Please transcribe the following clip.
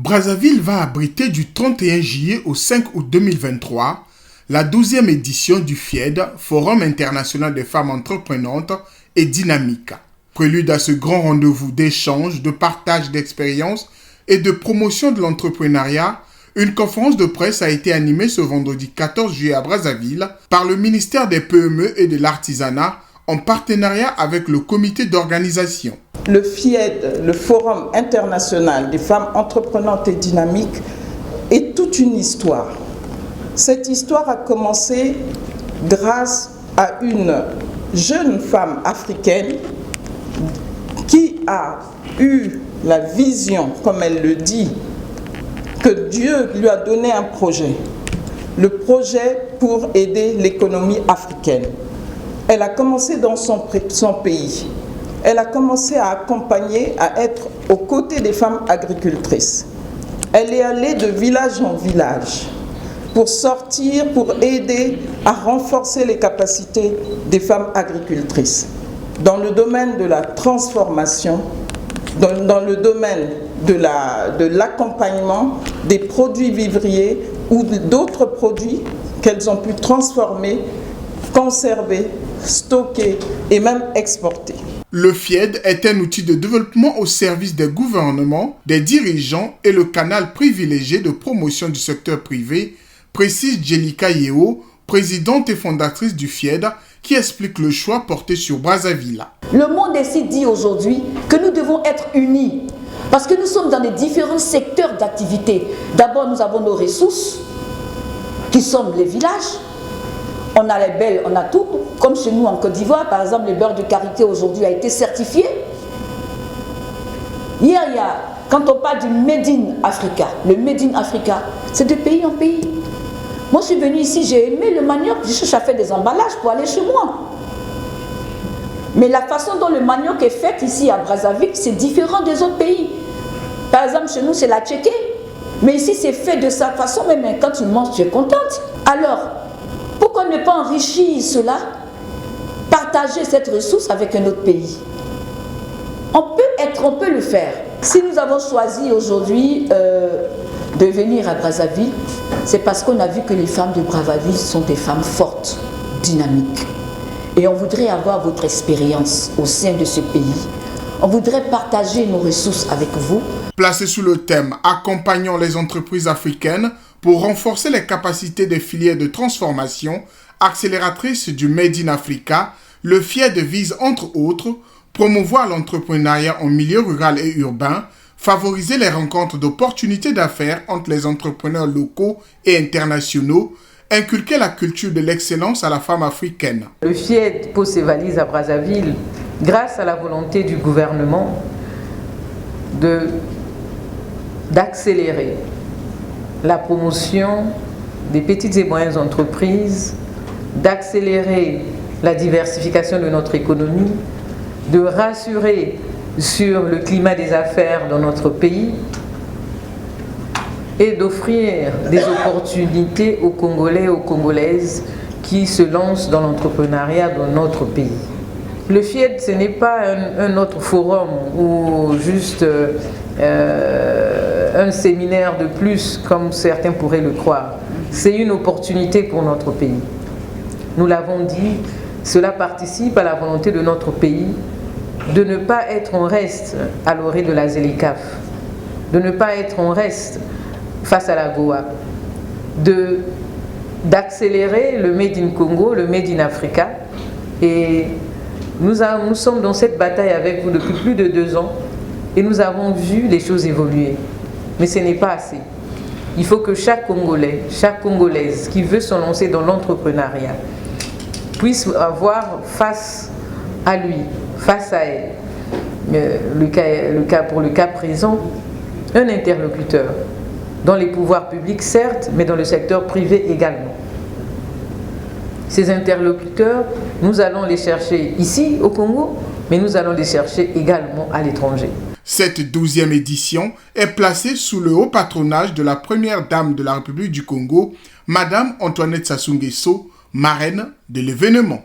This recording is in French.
Brazzaville va abriter du 31 juillet au 5 août 2023 la 12e édition du FIED, Forum international des femmes entreprenantes et dynamiques. Prélude à ce grand rendez-vous d'échange, de partage d'expériences et de promotion de l'entrepreneuriat, une conférence de presse a été animée ce vendredi 14 juillet à Brazzaville par le ministère des PME et de l'Artisanat en partenariat avec le comité d'organisation. Le FIED, le Forum international des femmes entreprenantes et dynamiques, est toute une histoire. Cette histoire a commencé grâce à une jeune femme africaine qui a eu la vision, comme elle le dit, que Dieu lui a donné un projet. Le projet pour aider l'économie africaine. Elle a commencé dans son pays. Elle a commencé à accompagner, à être aux côtés des femmes agricultrices. Elle est allée de village en village pour sortir, pour aider à renforcer les capacités des femmes agricultrices. Dans le domaine de la transformation, dans le domaine de l'accompagnement des produits vivriers ou d'autres produits qu'elles ont pu transformer, conserver, stocker et même exporter. Le FIED est un outil de développement au service des gouvernements, des dirigeants et le canal privilégié de promotion du secteur privé, précise Jelika Yeo, présidente et fondatrice du FIED, qui explique le choix porté sur Brazzaville. Le monde ici dit aujourd'hui que nous devons être unis parce que nous sommes dans les différents secteurs d'activité. D'abord, nous avons nos ressources qui sont les villages. On a les belles, on a tout. Comme chez nous en Côte d'Ivoire, par exemple, le beurre de karité aujourd'hui a été certifié. Hier, quand on parle du Made in Africa, le Made in Africa, c'est de pays en pays. Moi, je suis venue ici, j'ai aimé le manioc, je cherche à faire des emballages pour aller chez moi. Mais la façon dont le manioc est fait ici à Brazzaville, c'est différent des autres pays. Par exemple, chez nous, c'est la tchéké. Mais ici, c'est fait de sa façon, même quand tu manges, tu es contente. Alors, pourquoi ne pas enrichir cela, partager cette ressource avec un autre pays? On peut le faire. Si nous avons choisi aujourd'hui de venir à Brazzaville, c'est parce qu'on a vu que les femmes de Brazzaville sont des femmes fortes, dynamiques. Et on voudrait avoir votre expérience au sein de ce pays. On voudrait partager nos ressources avec vous. Placé sous le thème « Accompagnons les entreprises africaines pour renforcer les capacités des filières de transformation accélératrices du Made in Africa », le FIED vise entre autres promouvoir l'entrepreneuriat en milieu rural et urbain, favoriser les rencontres d'opportunités d'affaires entre les entrepreneurs locaux et internationaux, inculquer la culture de l'excellence à la femme africaine. Le FIED pose ses valises à Brazzaville grâce à la volonté du gouvernement d'accélérer la promotion des petites et moyennes entreprises, d'accélérer la diversification de notre économie, de rassurer sur le climat des affaires dans notre pays et d'offrir des opportunités aux Congolais et aux Congolaises qui se lancent dans l'entrepreneuriat dans notre pays. Le FIED, ce n'est pas un autre forum ou juste un séminaire de plus comme certains pourraient le croire. C'est une opportunité pour notre pays. Nous l'avons dit, cela participe à la volonté de notre pays de ne pas être en reste à l'orée de la ZLECAf, de ne pas être en reste face à la Goa, d'accélérer le Made in Congo, le Made in Africa. Et nous sommes dans cette bataille avec vous depuis plus de 2 ans et nous avons vu les choses évoluer. Mais ce n'est pas assez. Il faut que chaque Congolais, chaque Congolaise qui veut se lancer dans l'entrepreneuriat puisse avoir face à lui, face à elle, pour le cas présent, un interlocuteur dans les pouvoirs publics certes, mais dans le secteur privé également. Ces interlocuteurs, nous allons les chercher ici au Congo, mais nous allons les chercher également à l'étranger. Cette 12e édition est placée sous le haut patronage de la première dame de la République du Congo, Madame Antoinette Sassou Nguesso, marraine de l'événement.